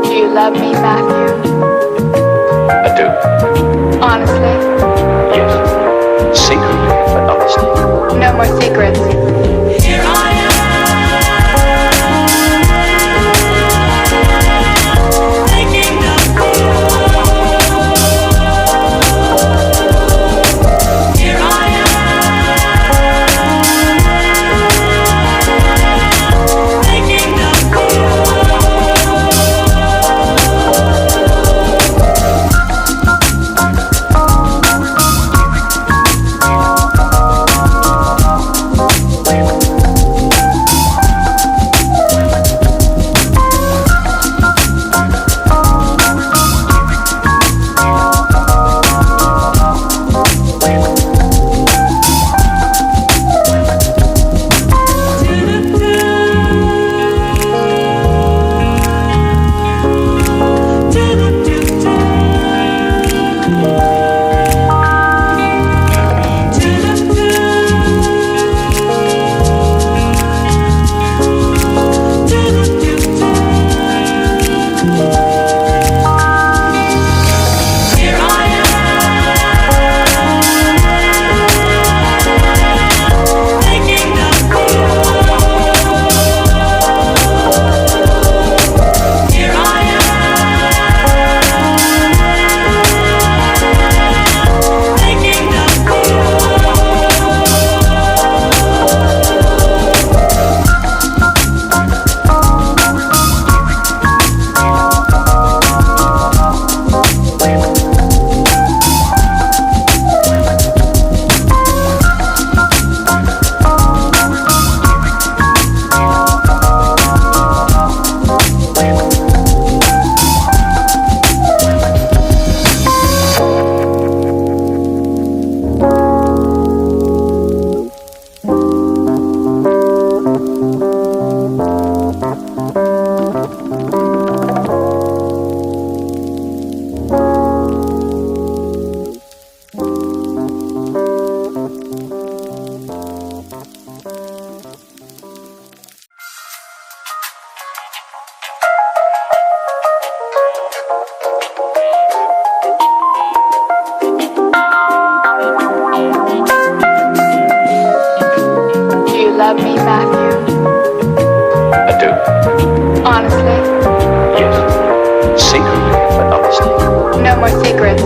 Do you love me, Matthew? I do. Honestly? Yes. Secretly, but honestly. No more secrets. Here I am, waking up. Here I am, waking up. Do you love me, Matthew? I do. Honestly? Yes. Secretly, but honestly. No more secrets.